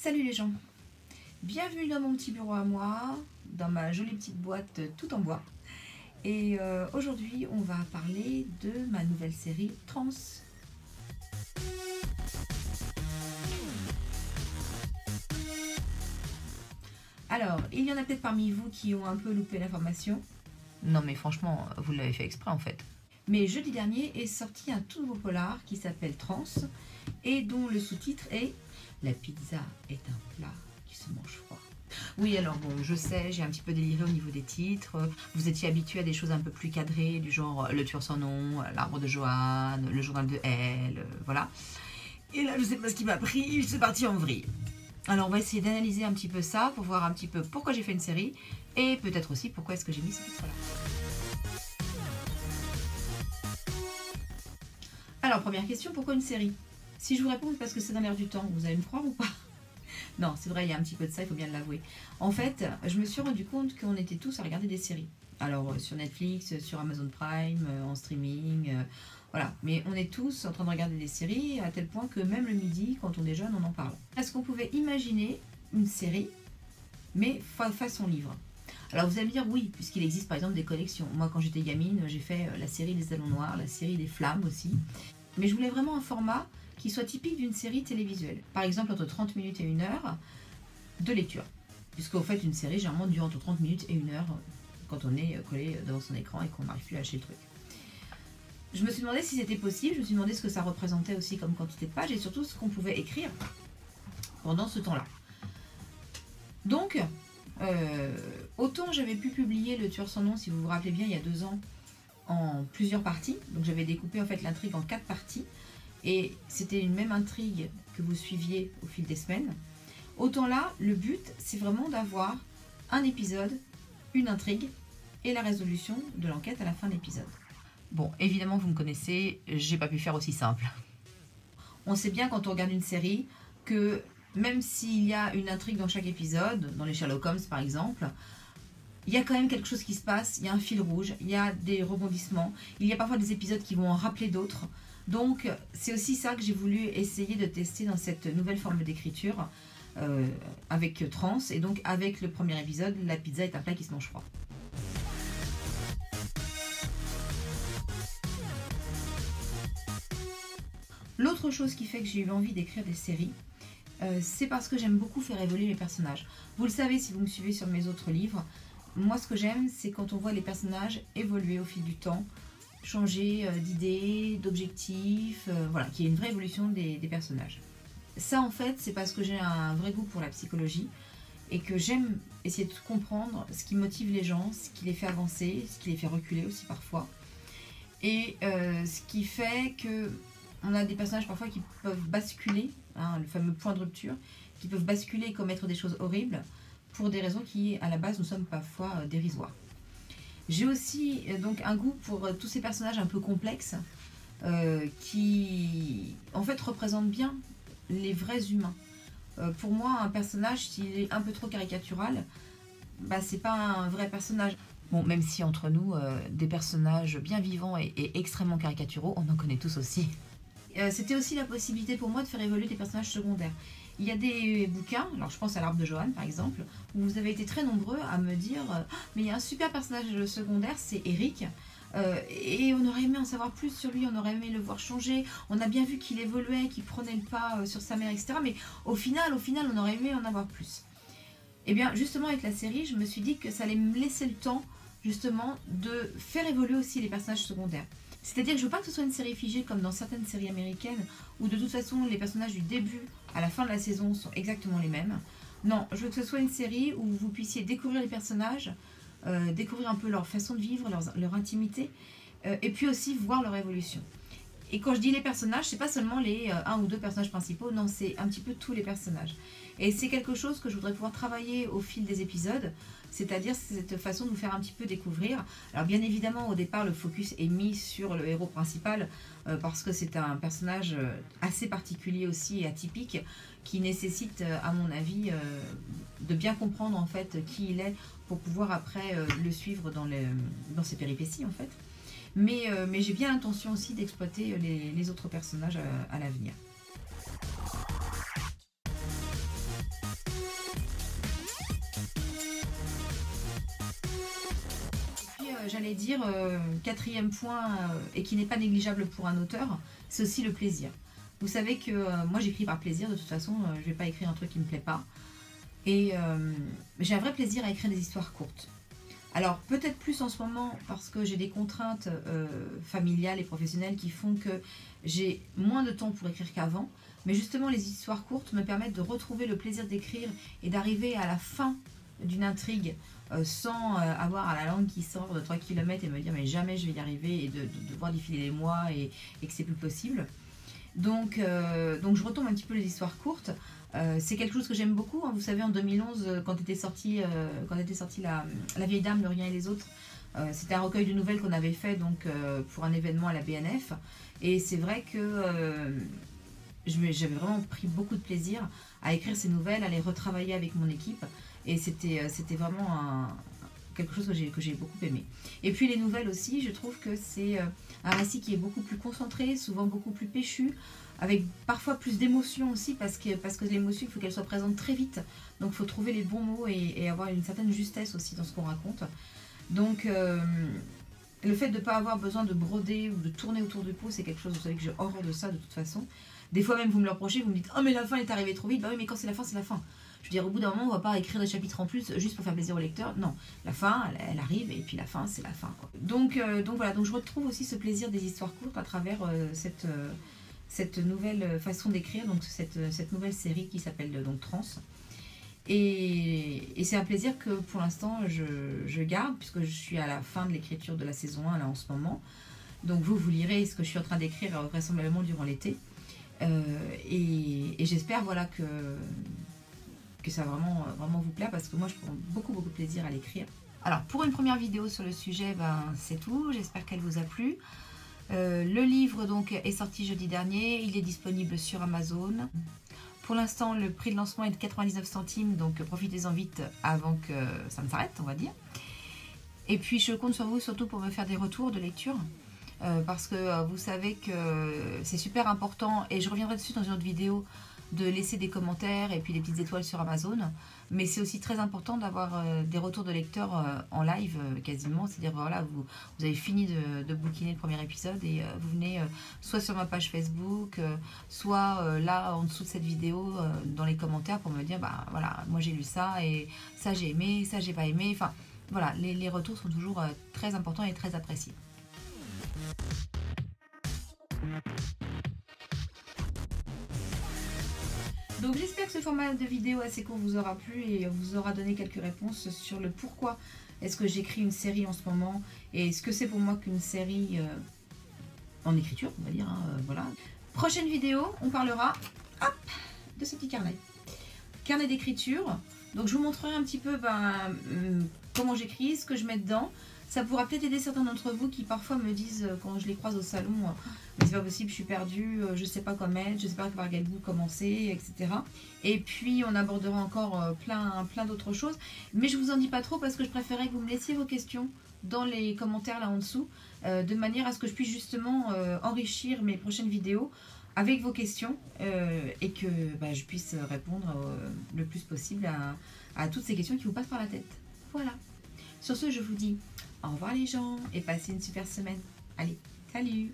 Salut les gens, bienvenue dans mon petit bureau à moi, dans ma jolie petite boîte tout en bois. Et aujourd'hui on va parler de ma nouvelle série Trans. Alors, il y en a peut-être parmi vous qui ont un peu loupé l'information. Non mais franchement, vous l'avez fait exprès en fait. Mais jeudi dernier est sorti un tout nouveau polar qui s'appelle Trans et dont le sous-titre est « La pizza est un plat qui se mange froid ». Oui, alors bon, je sais, j'ai un petit peu déliré au niveau des titres. Vous étiez habitués à des choses un peu plus cadrées, du genre Le Tueur sans nom, L'Arbre de Joanne, Le Journal de Elle, voilà. Et là, je sais pas ce qui m'a pris, c'est parti en vrille. Alors, on va essayer d'analyser un petit peu ça pour voir un petit peu pourquoi j'ai fait une série et peut-être aussi pourquoi est-ce que j'ai mis ce titre-là. Alors, première question, pourquoi une série? Si je vous réponds parce que c'est dans l'air du temps, vous allez me croire ou pas? Non, c'est vrai, il y a un petit peu de ça, il faut bien l'avouer. En fait, je me suis rendu compte qu'on était tous à regarder des séries. Alors, sur Netflix, sur Amazon Prime, en streaming, voilà. Mais on est tous en train de regarder des séries à tel point que même le midi, quand on déjeune, on en parle. Est-ce qu'on pouvait imaginer une série, mais façon livre? Alors vous allez me dire oui, puisqu'il existe par exemple des collections. Moi, quand j'étais gamine, j'ai fait la série des Salons Noirs, la série des Flammes aussi. Mais je voulais vraiment un format qui soit typique d'une série télévisuelle. Par exemple, entre 30 minutes et 1 heure de lecture. Puisqu'en fait, une série, généralement, dure entre 30 minutes et 1 heure quand on est collé devant son écran et qu'on n'arrive plus à lâcher le truc. Je me suis demandé si c'était possible, je me suis demandé ce que ça représentait aussi comme quantité de pages et surtout ce qu'on pouvait écrire pendant ce temps-là. Donc, autant j'avais pu publier Le Tueur sans nom, si vous vous rappelez bien, il y a 2 ans, en plusieurs parties. Donc j'avais découpé en fait l'intrigue en 4 parties. Et c'était une même intrigue que vous suiviez au fil des semaines. Autant là, le but, c'est vraiment d'avoir un épisode, une intrigue et la résolution de l'enquête à la fin de l'épisode. Bon, évidemment vous me connaissez, j'ai pas pu faire aussi simple. On sait bien quand on regarde une série que même s'il y a une intrigue dans chaque épisode, dans les Sherlock Holmes par exemple, il y a quand même quelque chose qui se passe, il y a un fil rouge, il y a des rebondissements, il y a parfois des épisodes qui vont en rappeler d'autres. Donc c'est aussi ça que j'ai voulu essayer de tester dans cette nouvelle forme d'écriture avec Trans et donc avec le premier épisode, La pizza est un plat qui se mange froid. L'autre chose qui fait que j'ai eu envie d'écrire des séries, c'est parce que j'aime beaucoup faire évoluer les personnages. Vous le savez si vous me suivez sur mes autres livres, moi ce que j'aime c'est quand on voit les personnages évoluer au fil du temps, changer d'idées, d'objectifs, voilà, qu'il y ait une vraie évolution des personnages. Ça en fait c'est parce que j'ai un vrai goût pour la psychologie et que j'aime essayer de comprendre ce qui motive les gens, ce qui les fait avancer, ce qui les fait reculer aussi parfois. Et ce qui fait que on a des personnages parfois qui peuvent basculer, hein, le fameux point de rupture, qui peuvent basculer et commettre des choses horribles pour des raisons qui à la base nous sommes parfois dérisoires. J'ai aussi donc un goût pour tous ces personnages un peu complexes qui en fait représentent bien les vrais humains. Pour moi, un personnage, s'il est un peu trop caricatural, bah, c'est pas un vrai personnage. Bon, même si entre nous, des personnages bien vivants et extrêmement caricaturaux, on en connaît tous aussi. C'était aussi la possibilité pour moi de faire évoluer des personnages secondaires. Il y a des bouquins, alors je pense à l'Arbre de Joanne par exemple, où vous avez été très nombreux à me dire mais il y a un super personnage secondaire, c'est Eric, et on aurait aimé en savoir plus sur lui, on aurait aimé le voir changer, on a bien vu qu'il évoluait, qu'il prenait le pas sur sa mère, etc. Mais au final, on aurait aimé en avoir plus. Et bien justement avec la série, je me suis dit que ça allait me laisser le temps justement de faire évoluer aussi les personnages secondaires. C'est-à-dire que je veux pas que ce soit une série figée comme dans certaines séries américaines où de toute façon les personnages du début à la fin de la saison sont exactement les mêmes. Non, je veux que ce soit une série où vous puissiez découvrir les personnages, découvrir un peu leur façon de vivre, leur intimité, et puis aussi voir leur évolution. Et quand je dis les personnages, c'est pas seulement les 1 ou 2 personnages principaux, non, c'est un petit peu tous les personnages. Et c'est quelque chose que je voudrais pouvoir travailler au fil des épisodes, c'est-à-dire cette façon de vous faire un petit peu découvrir. Alors bien évidemment, au départ, le focus est mis sur le héros principal, parce que c'est un personnage assez particulier aussi et atypique, qui nécessite, à mon avis, de bien comprendre en fait qui il est, pour pouvoir après le suivre dans ses péripéties en fait. Mais j'ai bien l'intention aussi d'exploiter les autres personnages à l'avenir. j'allais dire, quatrième point, et qui n'est pas négligeable pour un auteur, c'est aussi le plaisir. Vous savez que moi j'écris par plaisir, de toute façon, je ne vais pas écrire un truc qui ne me plaît pas. Et j'ai un vrai plaisir à écrire des histoires courtes. Alors peut-être plus en ce moment parce que j'ai des contraintes familiales et professionnelles qui font que j'ai moins de temps pour écrire qu'avant. Mais justement les histoires courtes me permettent de retrouver le plaisir d'écrire et d'arriver à la fin d'une intrigue sans avoir la langue qui sort de 3 km et me dire mais jamais je vais y arriver et de devoir défiler les mois et que c'est plus possible. Donc je retombe un petit peu les histoires courtes. C'est quelque chose que j'aime beaucoup. Hein. Vous savez, en 2011, quand était sortie la vieille dame, le rien et les autres, c'était un recueil de nouvelles qu'on avait fait donc, pour un événement à la BNF. Et c'est vrai que j'avais vraiment pris beaucoup de plaisir à écrire ces nouvelles, à les retravailler avec mon équipe. Et c'était vraiment quelque chose que j'ai beaucoup aimé. Et puis les nouvelles aussi, je trouve que c'est un récit qui est beaucoup plus concentré, souvent beaucoup plus péchu, avec parfois plus d'émotion aussi, parce que l'émotion, il faut qu'elle soit présente très vite. Donc il faut trouver les bons mots et avoir une certaine justesse aussi dans ce qu'on raconte. Donc le fait de ne pas avoir besoin de broder ou de tourner autour du pot, c'est quelque chose, vous savez que j'ai horreur de ça de toute façon. Des fois même vous me le reprochez, vous me dites « Oh mais la fin est arrivée trop vite ». Bah oui, mais quand c'est la fin, c'est la fin. Je veux dire, au bout d'un moment, on ne va pas écrire des chapitres en plus juste pour faire plaisir au lecteur. Non, la fin, elle arrive et puis la fin, c'est la fin, quoi. Donc voilà, donc je retrouve aussi ce plaisir des histoires courtes à travers cette nouvelle façon d'écrire, donc cette nouvelle série qui s'appelle donc Trans. Et c'est un plaisir que pour l'instant je garde, puisque je suis à la fin de l'écriture de la saison 1 là en ce moment. Donc vous lirez ce que je suis en train d'écrire vraisemblablement durant l'été. Et j'espère voilà que ça vraiment vous plaît, parce que moi je prends beaucoup de plaisir à l'écrire. Alors pour une première vidéo sur le sujet, c'est tout, j'espère qu'elle vous a plu. Le livre donc est sorti jeudi dernier, il est disponible sur Amazon. Pour l'instant le prix de lancement est de 99 centimes, donc profitez-en vite avant que ça ne s'arrête, on va dire. Et puis je compte sur vous surtout pour me faire des retours de lecture. Parce que vous savez que c'est super important, et je reviendrai dessus dans une autre vidéo, de laisser des commentaires et puis des petites étoiles sur Amazon. Mais c'est aussi très important d'avoir des retours de lecteurs en live quasiment. C'est-à-dire voilà, vous avez fini de bouquiner le premier épisode et vous venez soit sur ma page Facebook, soit là en dessous de cette vidéo dans les commentaires pour me dire bah voilà, moi j'ai lu ça et ça j'ai aimé, ça j'ai pas aimé. Enfin voilà, les retours sont toujours très importants et très appréciés. Donc j'espère que ce format de vidéo assez court vous aura plu et vous aura donné quelques réponses sur le pourquoi est-ce que j'écris une série en ce moment et ce que c'est pour moi qu'une série en écriture, on va dire, hein, voilà. Prochaine vidéo, on parlera de ce petit carnet. Carnet d'écriture. Donc je vous montrerai un petit peu comment j'écris, ce que je mets dedans. Ça pourra peut-être aider certains d'entre vous qui parfois me disent, quand je les croise au salon, mais c'est pas possible, je suis perdue, je sais pas quoi mettre, je sais pas par quel bout commencer, etc. Et puis on abordera encore plein d'autres choses. Mais je vous en dis pas trop parce que je préférais que vous me laissiez vos questions dans les commentaires là en dessous, de manière à ce que je puisse justement enrichir mes prochaines vidéos avec vos questions et que je puisse répondre le plus possible à toutes ces questions qui vous passent par la tête. Voilà. Sur ce, je vous dis au revoir les gens et passez une super semaine. Allez, salut!